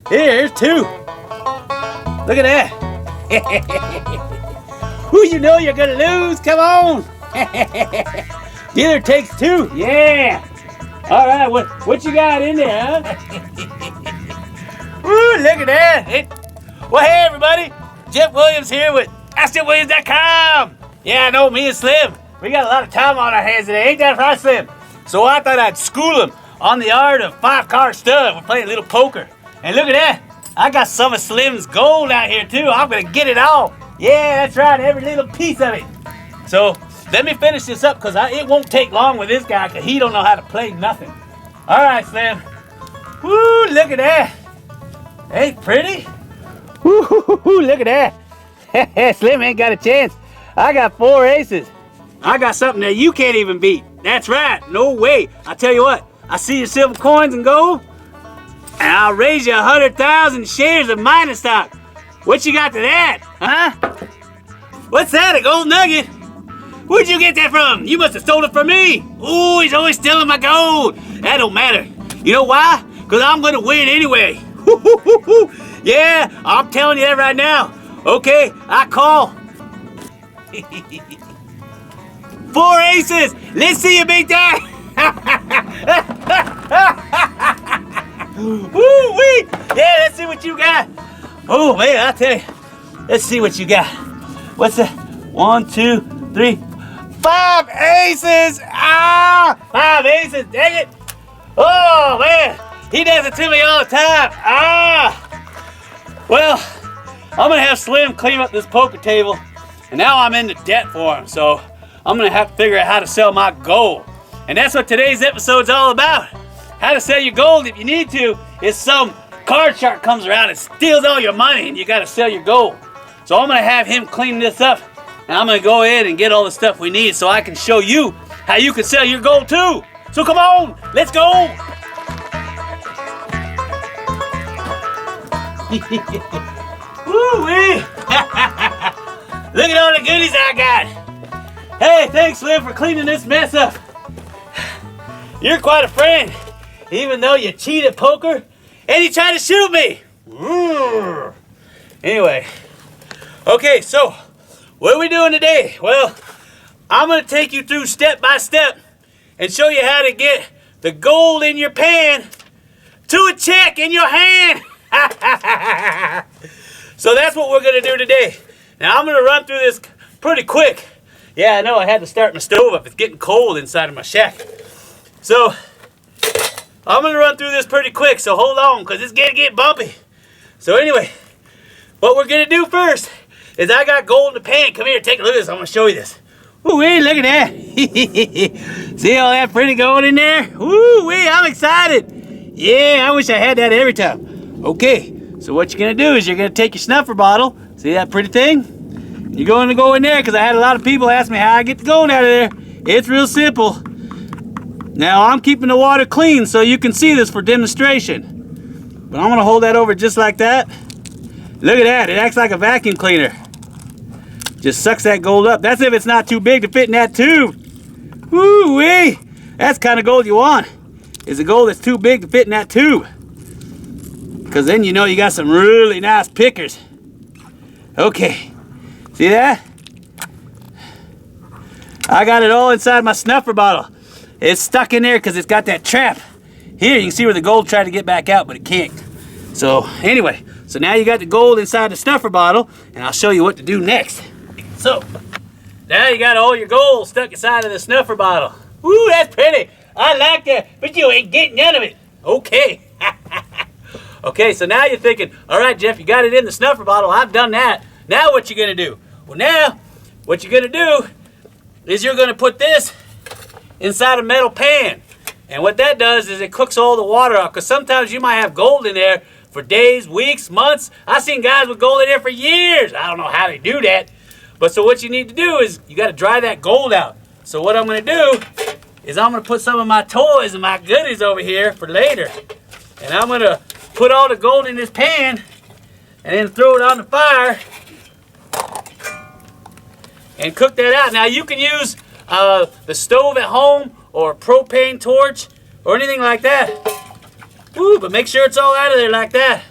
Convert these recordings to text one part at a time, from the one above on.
Here's 2. Look at that. Who you know you're gonna lose? Come on. Dealer takes 2. Yeah. All right, what you got in there, huh? Woo, look at that. Well, hey, everybody. Jeff Williams here with AskJeffWilliams.com. Yeah, I know, me and Slim. We got a lot of time on our hands today. Ain't that right, Slim? So I thought I'd school him on the art of 5-card stud. We're playing a little poker. And look at that. I got some of Slim's gold out here, too. I'm going to get it all. Yeah, that's right. Every little piece of it. So let me finish this up because it won't take long with this guy because he don't know how to play nothing. All right, Slim. Woo, look at that. Ain't pretty? Woo, look at that. Slim ain't got a chance. I got 4 aces. I got something that you can't even beat. That's right. No way. I tell you what. I see your silver coins and gold, and I'll raise you 100,000 shares of mining stock. What you got to that, huh? What's that, a gold nugget? Where'd you get that from? You must have stole it from me. Ooh, he's always stealing my gold. That don't matter. You know why? Because I'm going to win anyway. Yeah, I'm telling you that right now. Okay, I call. 4 aces. Let's see you beat that. Woo-wee. Yeah, let's see what you got. Oh, man, I'll tell you. Let's see what you got. What's that? 1, 2, 3, 5 aces. Ah, 5 aces. Dang it. Oh, man. He does it to me all the time. Ah. Well, I'm going to have Slim clean up this poker table. And now I'm into debt for him. So I'm going to have to figure out how to sell my gold. And that's what today's episode's all about. How to sell your gold if you need to. Is some card shark comes around and steals all your money and you got to sell your gold. So I'm going to have him clean this up. And I'm going to go ahead and get all the stuff we need so I can show you how you can sell your gold too. So come on, let's go. Woo-wee. Look at all the goodies I got. Hey, thanks, Slim, for cleaning this mess up. You're quite a friend, even though you cheat at poker and you try to shoot me. Anyway, okay, so what are we doing today? Well, I'm going to take you through step by step and show you how to get the gold in your pan to a check in your hand. So that's what we're going to do today. Now, I'm going to run through this pretty quick. Yeah, I know I had to start my stove up. It's getting cold inside of my shack. So, I'm going to run through this pretty quick, so hold on, because it's going to get bumpy. So anyway, what we're going to do first is I got gold in the pan. Come here, take a look at this. I'm going to show you this. Ooh-wee, look at that. See all that pretty gold in there? Ooh-wee, I'm excited. Yeah, I wish I had that every time. Okay, so what you're going to do is you're going to take your snuffer bottle. See that pretty thing? You're going to go in there because I had a lot of people ask me how I get the gold out of there. It's real simple. Now, I'm keeping the water clean so you can see this for demonstration. But I'm going to hold that over just like that. Look at that. It acts like a vacuum cleaner. Just sucks that gold up. That's if it's not too big to fit in that tube. Woo-wee. That's the kind of gold you want. Is the gold that's too big to fit in that tube. Because then you know you got some really nice pickers. Okay. See that? I got it all inside my snuffer bottle. It's stuck in there because it's got that trap. Here you can see where the gold tried to get back out, but it can't. So anyway, so now you got the gold inside the snuffer bottle, and I'll show you what to do next. So, now you got all your gold stuck inside of the snuffer bottle. Ooh, that's pretty. I like that, but you ain't getting none of it. Okay. Okay, so now you're thinking, all right, Jeff, you got it in the snuffer bottle. I've done that. Now what you gonna do? Well, now what you're gonna do is you're gonna put this inside a metal pan. And what that does is it cooks all the water out, because sometimes you might have gold in there for days, weeks, months. I've seen guys with gold in there for years. I don't know how they do that. But so what you need to do is you got to dry that gold out. So what I'm going to do is I'm going to put some of my toys and my goodies over here for later. And I'm going to put all the gold in this pan and then throw it on the fire and cook that out. Now you can use the stove at home or a propane torch or anything like that. Ooh, but make sure it's all out of there like that.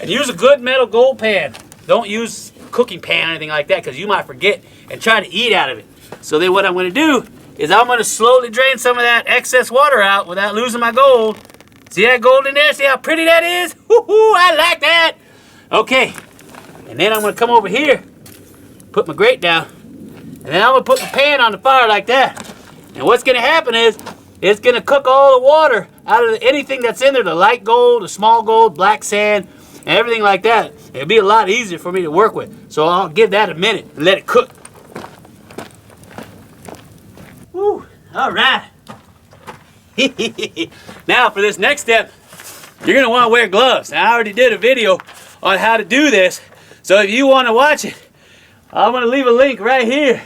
And use a good metal gold pan. Don't use cooking pan or anything like that because you might forget and try to eat out of it. So then what I'm going to do is I'm going to slowly drain some of that excess water out without losing my gold. See that gold in there? See how pretty that is? Woohoo! I like that! Okay, and then I'm going to come over here, put my grate down, and then I'm going to put my pan on the fire like that. And what's going to happen is it's going to cook all the water out of anything that's in there, the light gold, the small gold, black sand, and everything like that. It'll be a lot easier for me to work with. So I'll give that a minute and let it cook. Woo, all right. Now for this next step, you're going to want to wear gloves. Now I already did a video on how to do this. So if you want to watch it, I'm going to leave a link right here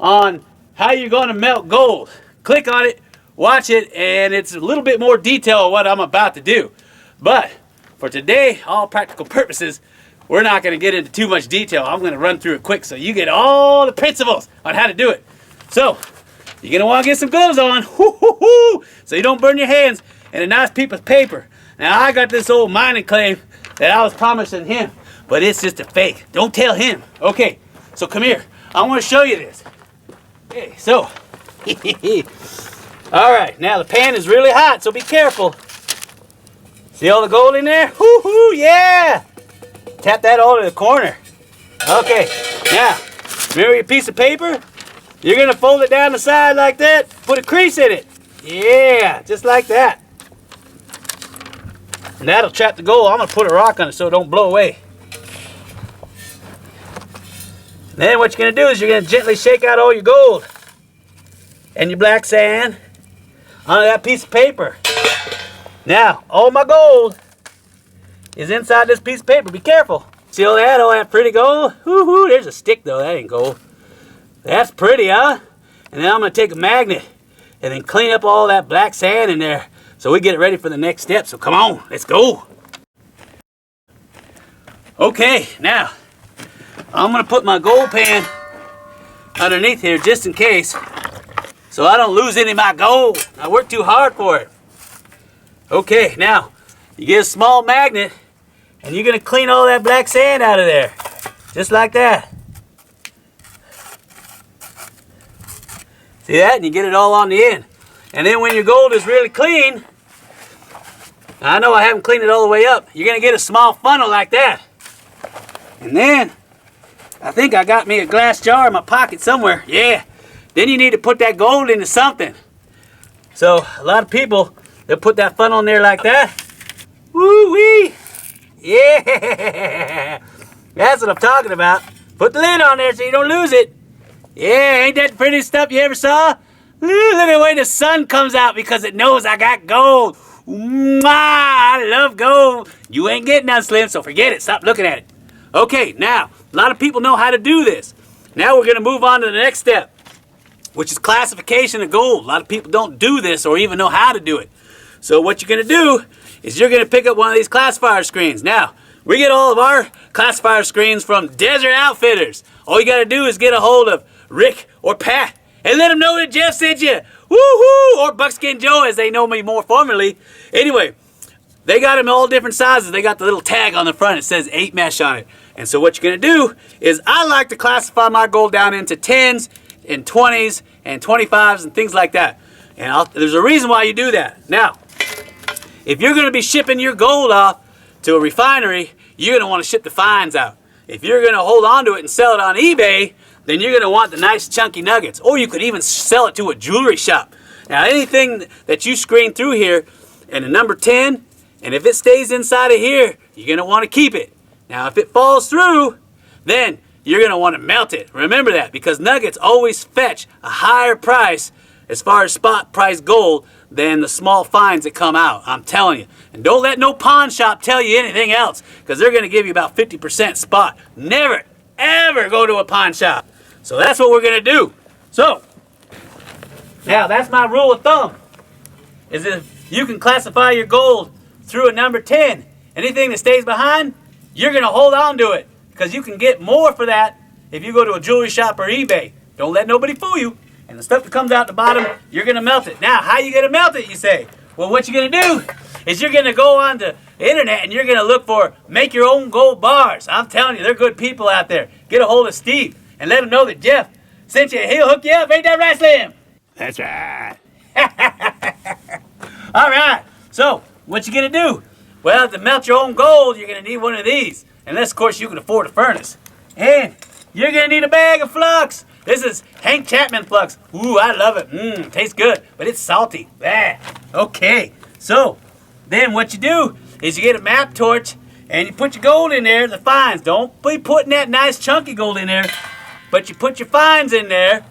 on how you're going to melt gold. Click on it, watch it, and it's a little bit more detail of what I'm about to do. But for today, all practical purposes, we're not going to get into too much detail. I'm going to run through it quick so you get all the principles on how to do it. So you're going to want to get some gloves on, so you don't burn your hands, and a nice piece of paper. Now I got this old mining claim that I was promising him, but it's just a fake. Don't tell him. Okay, so come here. I want to show you this. Okay, so, all right, now the pan is really hot, so be careful. See all the gold in there? Woo-hoo, yeah! Tap that all to the corner. Okay, now, remember your piece of paper? You're going to fold it down the side like that, put a crease in it. Yeah, just like that. And that'll trap the gold. I'm going to put a rock on it so it don't blow away. Then what you're going to do is you're going to gently shake out all your gold and your black sand onto that piece of paper. Now, all my gold is inside this piece of paper. Be careful. See all that pretty gold? Woo-hoo, there's a stick though. That ain't gold. That's pretty, huh? And then I'm going to take a magnet and then clean up all that black sand in there so we get it ready for the next step. So come on, let's go. Okay, now I'm going to put my gold pan underneath here just in case so I don't lose any of my gold. I worked too hard for it. Okay, now you get a small magnet and you're going to clean all that black sand out of there. Just like that. See that? And you get it all on the end. And then when your gold is really clean, I know I haven't cleaned it all the way up, you're going to get a small funnel like that. And then, I think I got me a glass jar in my pocket somewhere. Yeah. Then you need to put that gold into something. So, a lot of people, they'll put that funnel in there like that. Woo-wee! Yeah! That's what I'm talking about. Put the lid on there so you don't lose it. Yeah, ain't that the prettiest stuff you ever saw? Look at the way the sun comes out because it knows I got gold. Mwah! I love gold. You ain't getting none, Slim, so forget it. Stop looking at it. Okay, now, a lot of people know how to do this. Now we're going to move on to the next step, which is classification of gold. A lot of people don't do this or even know how to do it. So what you're going to do is you're going to pick up one of these classifier screens. Now, we get all of our classifier screens from Desert Outfitters. All you got to do is get a hold of Rick or Pat and let them know that Jeff sent you. Woohoo! Or Buckskin Joe, as they know me more formally. Anyway, they got them all different sizes. They got the little tag on the front. It says 8 mesh on it. And so what you're going to do is I like to classify my gold down into 10s and 20s and 25s and things like that. And there's a reason why you do that. Now, if you're going to be shipping your gold off to a refinery, you're going to want to ship the fines out. If you're going to hold on to it and sell it on eBay, then you're going to want the nice chunky nuggets. Or you could even sell it to a jewelry shop. Now, anything that you screen through here and a number 10, and if it stays inside of here, you're going to want to keep it. Now, if it falls through, then you're going to want to melt it. Remember that, because nuggets always fetch a higher price as far as spot price gold than the small fines that come out. I'm telling you. And don't let no pawn shop tell you anything else, because they're going to give you about 50% spot. Never, ever go to a pawn shop. So that's what we're going to do. So, now that's my rule of thumb, is if you can classify your gold through a number 10, anything that stays behind, you're going to hold on to it, because you can get more for that if you go to a jewelry shop or eBay. Don't let nobody fool you. And the stuff that comes out the bottom, you're going to melt it. Now, how you going to melt it, you say? Well, what you're going to do is you're going to go on the internet and you're going to look for make your own gold bars. I'm telling you, they're good people out there. Get a hold of Steve and let him know that Jeff sent you. He'll hook you up. Ain't that right, Slim? That's right. All right. So, what you going to do? Well, to melt your own gold, you're going to need one of these. Unless, of course, you can afford a furnace. And you're going to need a bag of flux. This is Hank Chapman flux. Ooh, I love it. Tastes good, but it's salty. Ah, okay. So, then what you do is you get a map torch and you put your gold in there, the fines. Don't be putting that nice chunky gold in there, but you put your fines in there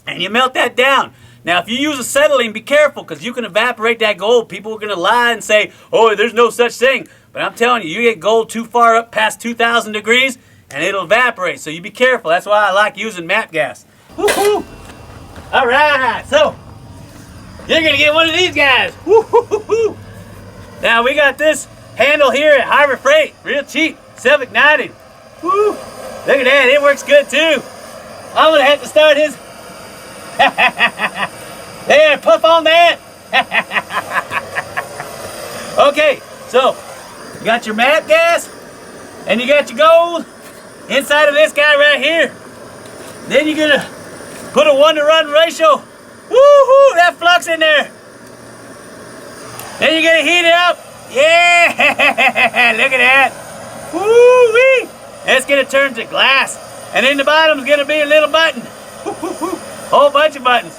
and you melt that down. Now, if you use acetylene, be careful because you can evaporate that gold. People are going to lie and say, oh, there's no such thing. But I'm telling you, you get gold too far up past 2,000 degrees and it'll evaporate. So you be careful. That's why I like using map gas. Woo-hoo! All right, so you're going to get one of these guys. Woo-hoo-hoo-hoo! Now, we got this handle here at Harbor Freight. Real cheap, self-igniting. Woo! Look at that, it works good too. I'm going to have to start his... There, puff on that. Okay, so you got your map gas and you got your gold inside of this guy right here. Then you're gonna put a 1-to-1 ratio. Woohoo! That flux in there. Then you're gonna heat it up. Yeah! Look at that. Woo-wee! And it's gonna turn to glass. And in the bottom is gonna be a little button. Woo-hoo-hoo. Whole bunch of buttons.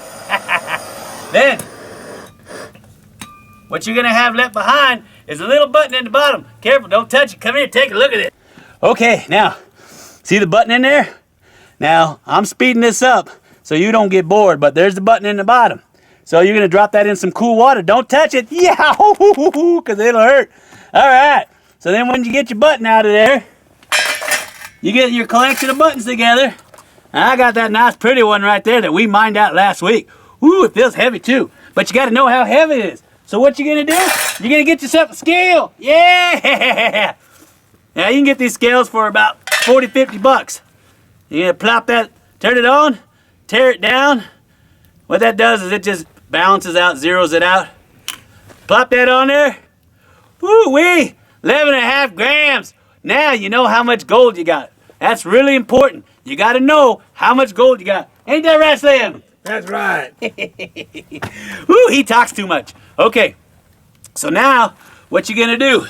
Then, what you're going to have left behind is a little button in the bottom. Careful, don't touch it. Come here, take a look at it. Okay, now, see the button in there? Now, I'm speeding this up so you don't get bored, but there's the button in the bottom. So you're going to drop that in some cool water. Don't touch it. Yeah, because it'll hurt. All right. So then when you get your button out of there, you get your collection of buttons together. I got that nice pretty one right there that we mined out last week. Ooh, it feels heavy too. But you got to know how heavy it is. So what you're going to do, you're going to get yourself a scale. Yeah! Now you can get these scales for about 40, 50 bucks. You're going to plop that, turn it on, tear it down. What that does is it just balances out, zeroes it out. Plop that on there. Woo-wee! 11.5 grams. Now you know how much gold you got. That's really important. You got to know how much gold you got. Ain't that right, Slim? That's right. Woo, he talks too much. Okay, so now what you going to do?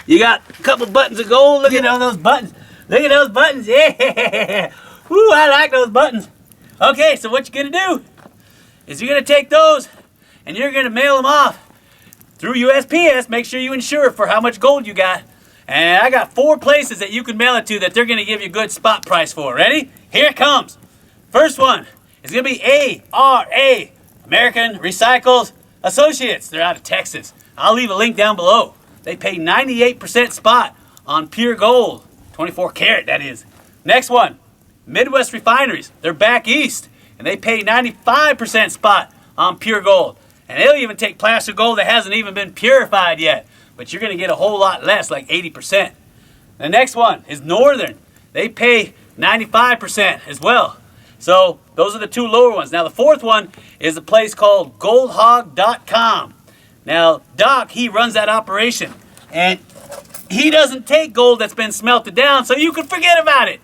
You got a couple buttons of gold. Look at all those buttons. Look at those buttons. Yeah. Woo, I like those buttons. Okay, so what you're going to do is you're going to take those and you're going to mail them off through USPS. Make sure you insure for how much gold you got. And I got 4 places that you can mail it to that they're going to give you a good spot price for. Ready? Here it comes. First one is going to be ARA, American Recycles Associates. They're out of Texas. I'll leave a link down below. They pay 98% spot on pure gold. 24 karat, that is. Next one, Midwest Refineries. They're back east, and they pay 95% spot on pure gold. And they'll even take placer gold that hasn't even been purified yet. But you're going to get a whole lot less, like 80%. The next one is Northern. They pay 95% as well. So those are the 2 lower ones. Now the 4th one is a place called goldhog.com. Now Doc, he runs that operation. And he doesn't take gold that's been smelted down, so you can forget about it.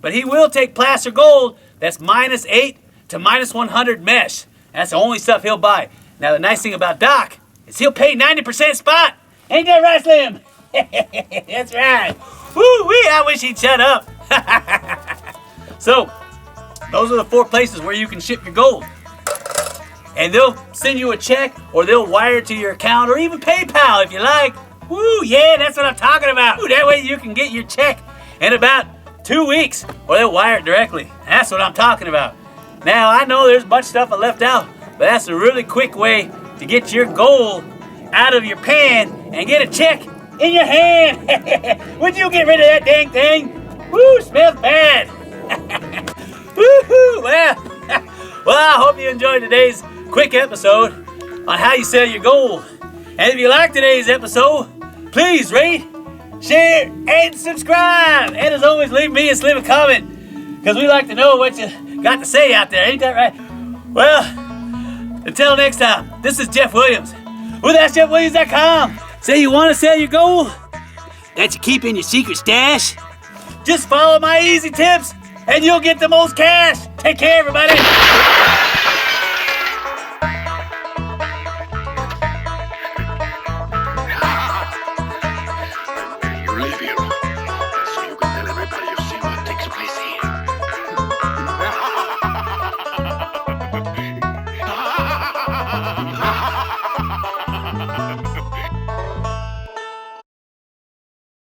But he will take placer gold that's -8 to -100 mesh. That's the only stuff he'll buy. Now the nice thing about Doc is he'll pay 90% spot. Ain't that right, Slim? That's right. Woo-wee, I wish he'd shut up. So, those are the 4 places where you can ship your gold. And they'll send you a check, or they'll wire it to your account, or even PayPal if you like. Woo, yeah, that's what I'm talking about. Ooh, that way you can get your check in about 2 weeks, or they'll wire it directly. That's what I'm talking about. Now, I know there's a bunch of stuff I left out, but that's a really quick way to get your gold out of your pan and get a check in your hand. Would you get rid of that dang thing? Woo, smells bad. Woo-hoo, well, I hope you enjoyed today's quick episode on how you sell your gold. And if you like today's episode, please rate, share, and subscribe. And as always, leave me and Slim a comment, because we like to know what you got to say out there. Ain't that right? Well, until next time, this is Jeff Williams with AskJeffWilliams.com Say you want to sell your gold that you keep in your secret stash? Just follow my easy tips and you'll get the most cash. Take care, everybody. You're leaving.